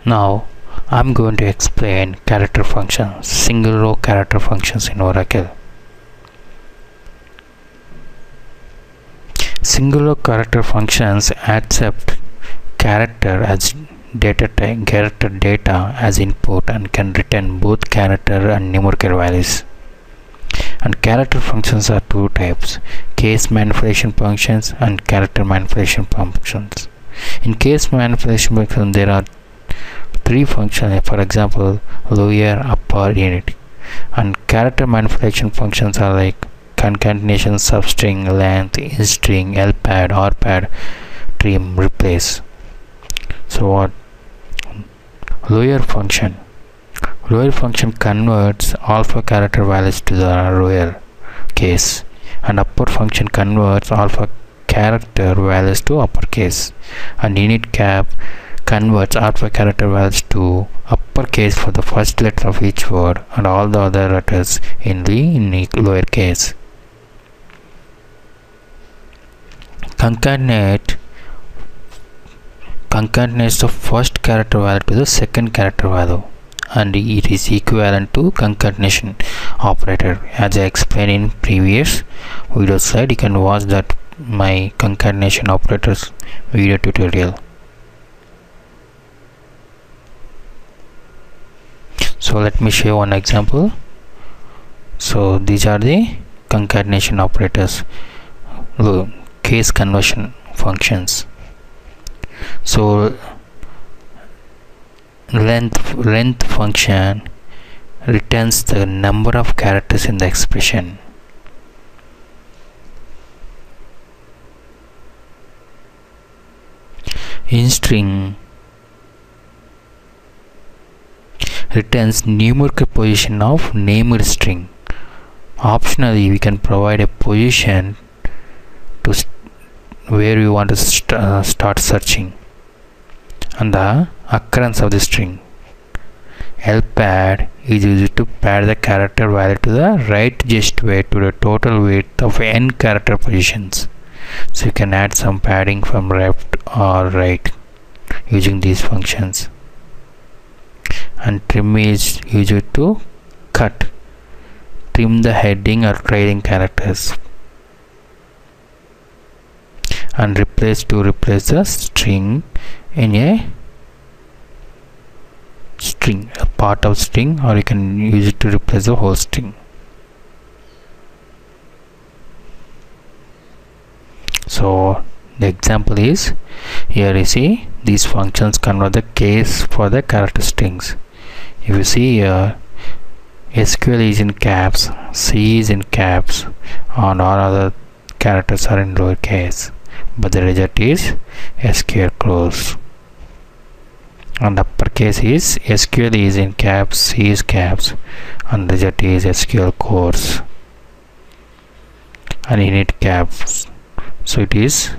Now I'm going to explain character functions, single row character functions in Oracle. Single row character functions accept character as character data as input and can return both character and numerical values. And character functions are two types: case manipulation functions and character manipulation functions. In case manipulation functions, there are three functions, for example lower, upper, init. And character manipulation functions are like concatenation, substring, length, string, lpad, rpad, trim, replace. So what? Lower function converts alpha character values to the lower case, and upper function converts alpha character values to uppercase, and init cap converts alpha character values to uppercase for the first letter of each word and all the other letters in the lower case. Concatenates the first character value to the second character value, and it is equivalent to concatenation operator. As I explained in previous video slide, you can watch that my concatenation operators video tutorial. So let me show one example. So these are the concatenation operators, case conversion functions. So length function returns the number of characters in the expression. In string returns numerical position of named string. Optionally, we can provide a position to where we want to start searching and the occurrence of the string. Lpad is used to pad the character value to the right just weight to the total weight of n character positions. So you can add some padding from left or right using these functions. And trim is used to trim the heading or trailing characters. And replace the string in a part of string, or you can use it to replace the whole string. So the example is, here you see these functions convert the case for the character strings. If you see here, SQL is in caps, C is in caps, and all other characters are in lowercase, but the result is SQL close. And uppercase is SQL is in caps, C is caps, and result is SQL course, and init caps. So it is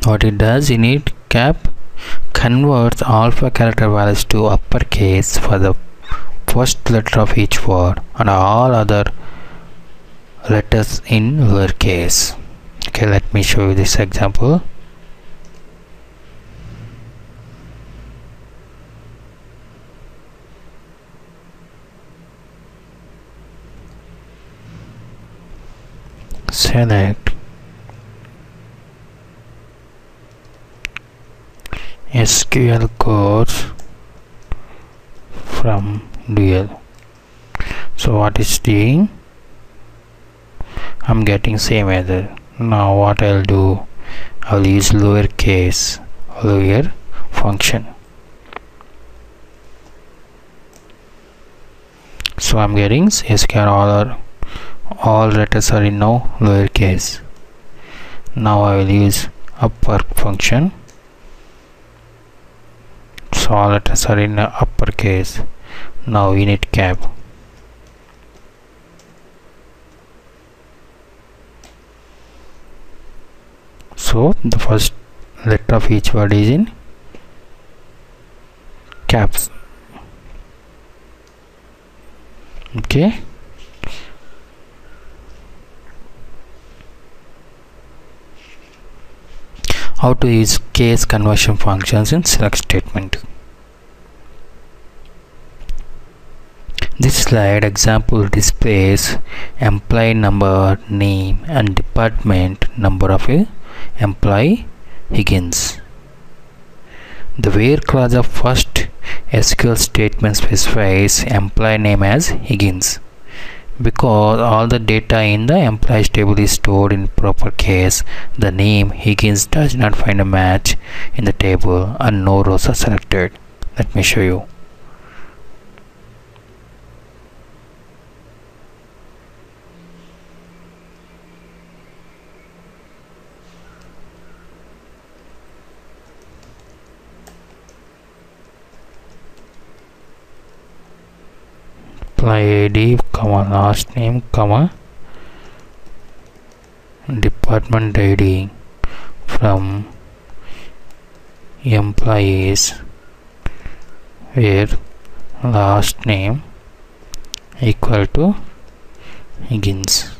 what it does, init cap converts alpha character values to uppercase for the first letter of each word and all other letters in lowercase. Okay, let me show you this example. Select SQL codes from dual. So what is doing? I'm getting same error. Now what I'll do, I'll use lower function. So I'm getting SQL all letters are in now lowercase. Now I will use upper function. So all letters are in uppercase. Now init cap. So the first letter of each word is in caps. Okay. How to use case conversion functions in select statement. This slide example displays employee number, name and department number of a employee Higgins. The where clause of first SQL statement specifies employee name as Higgins. Because all the data in the employees table is stored in proper case, the name Higgins does not find a match in the table and no rows are selected. Let me show you. Employee ID, last name, department ID from employees where last name equal to Higgins.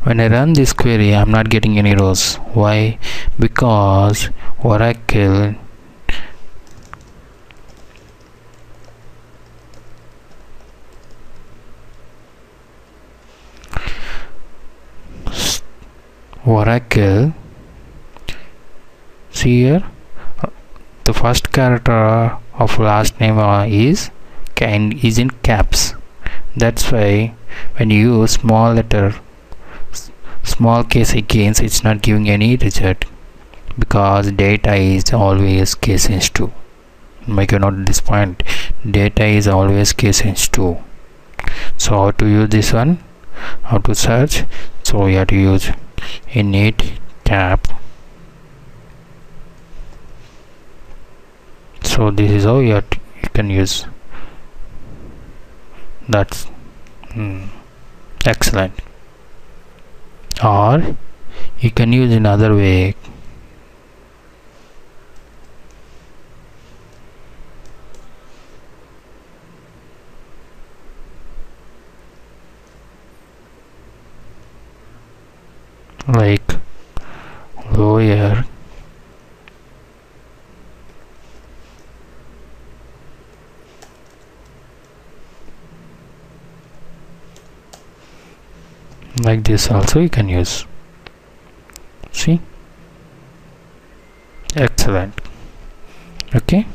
When I run this query, I am not getting any rows. Why? Because Oracle see here, the first character of last name is in caps. That's why when you use small case against, it's not giving any result because data is always case sensitive. Make a note at this point, data is always case sensitive. So how to use this one, how to search? So we have to use init cap. So this is how you can use. That's excellent. Or you can use another way. Like lawyer like this also you can use. See, excellent. Okay,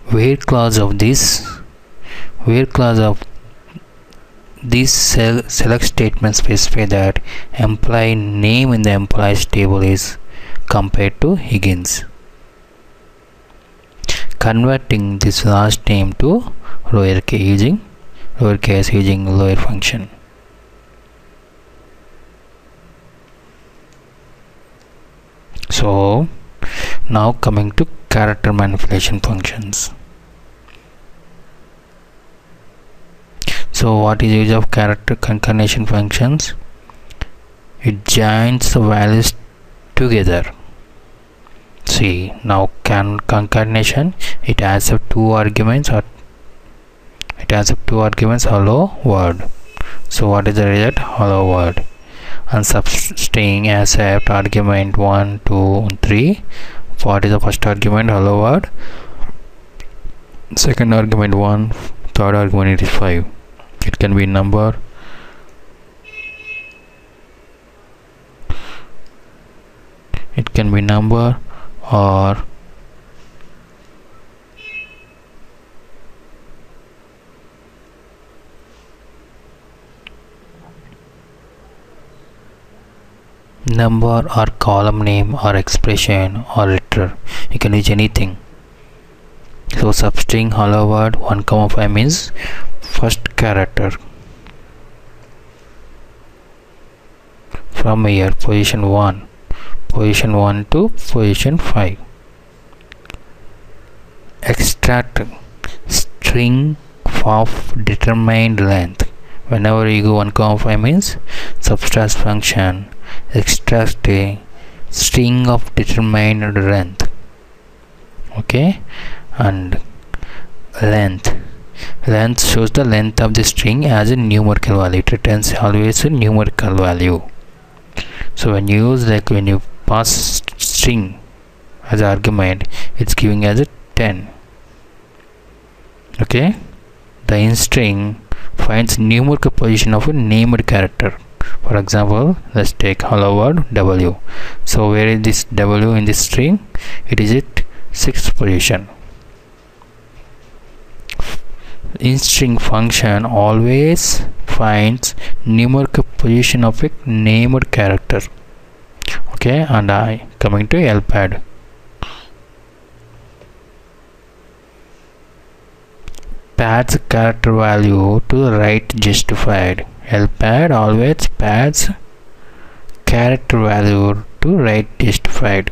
where clause of this select statement specify that employee name in the employees table is compared to Higgins, converting this last name to lowercase using lower function. So now coming to character manipulation functions. So what is use of character concatenation functions? It joins the values together. See, now concatenation, it adds up two arguments hello world. So what is the result? Hello world. And substring accept argument 1, 2, 3. What is the first argument? Hello world. Second argument 1, third argument is 5. It can be number, or number or column name or expression or letter. You can use anything. So substring hello world 1, 5 means first character from here position 1 to position 5. Extract string of determined length Whenever you go 1,5 means subtract function extract a string of determined length. Okay, and length shows the length of the string as a numerical value. It returns always a numerical value. So when you use, like when you pass string as an argument, it's giving as a 10. Okay, the in string finds numerical position of a named character. For example, let's take hello world W. So where is this W in this string? It is at 6th position. In string function always finds numerical position of a named character. Okay, and I coming to LPAD. Pads character value to the right justified. LPAD always pads character value to right justified.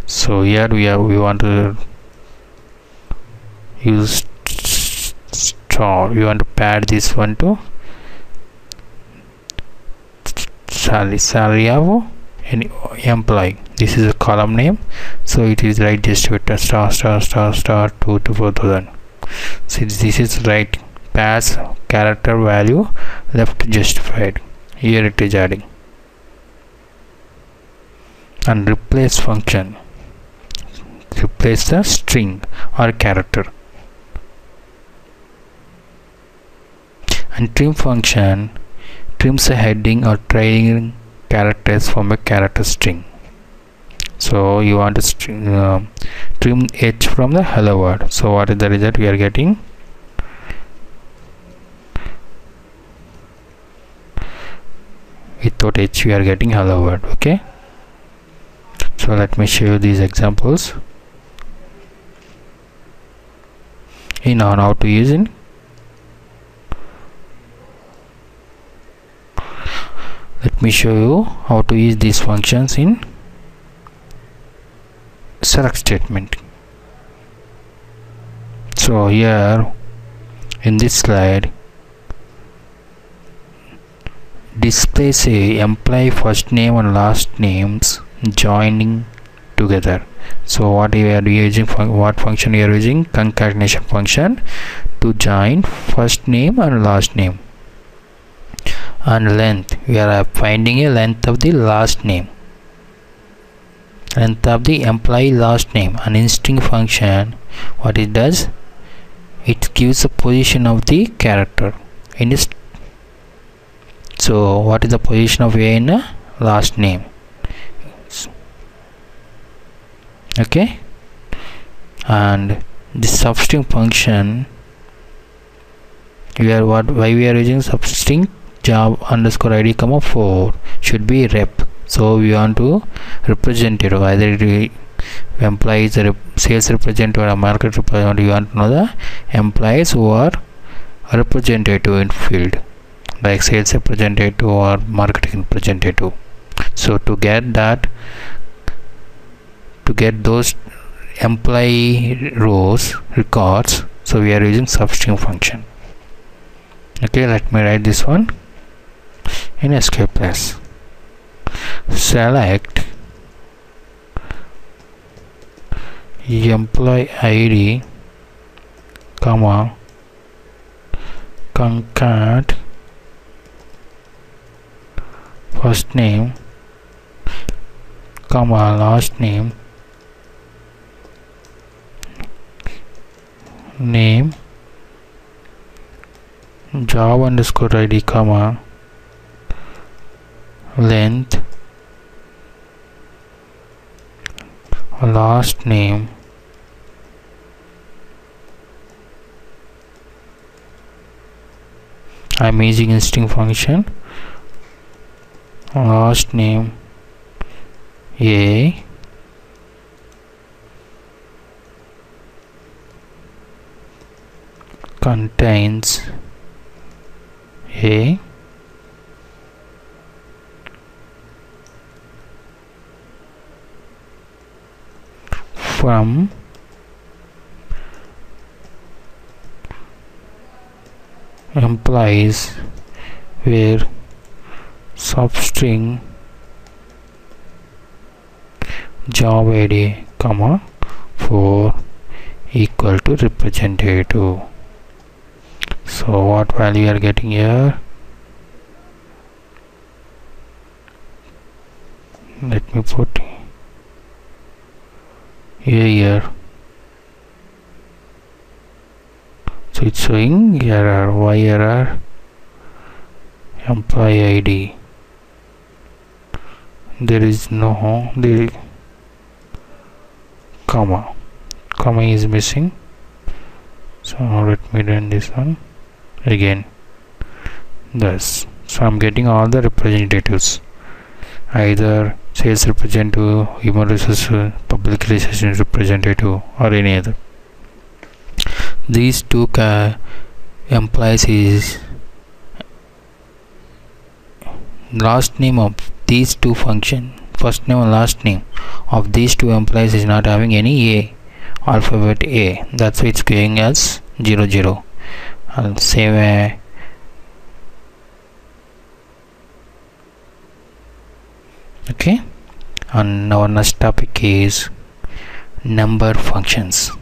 So here we want to use star. We want to pad this one to salary of any employee. This is a column name, so it is right justified star 2 to 4000. Since this is right pass character value left justified, here it is adding. And replace function replace the string or character. And trim function trims a heading or trailing characters from a character string. So you want to trim h from the hello world. So what is the result we are getting? Without h we are getting hello world. Okay, so let me show you these examples in on how to use in. Let me show you how to use these functions in select statement. So here in this slide displays a employee first name and last names joining together. So what we are using, what function we are using? Concatenation function to join first name and last name. And length, we are finding a length of the last name, length of the employee last name. And in string function, what it does, it gives the position of the character in this. So what is the position of a in a last name? Okay, and the substring function, why we are using substring? Job underscore id comma 4 should be rep. So we want to represent it, either it employees a sales representative or a market representative. You want to know the employees who are representative in field, like sales representative or marketing representative. So to get that, to get those employee rows records, so we are using substring function. Okay, let me write this one in SQL Plus. Select employee ID comma concat first name comma last name name job underscore id comma length last name I'm using a string function last name a contains a from employees where substring job id comma 4 equal to representative. So what value you are getting here? Let me put here. So it's showing error, why error? Employee ID. There is no comma is missing. So let me run this one again. Thus, so I'm getting all the representatives, either sales representative, human resources, public relations representative, or any other. These two employees is last name of these two function, first name and last name of these two employees is not having any A, alphabet A. That's why it's going as 00. I'll save okay. And our next topic is number functions.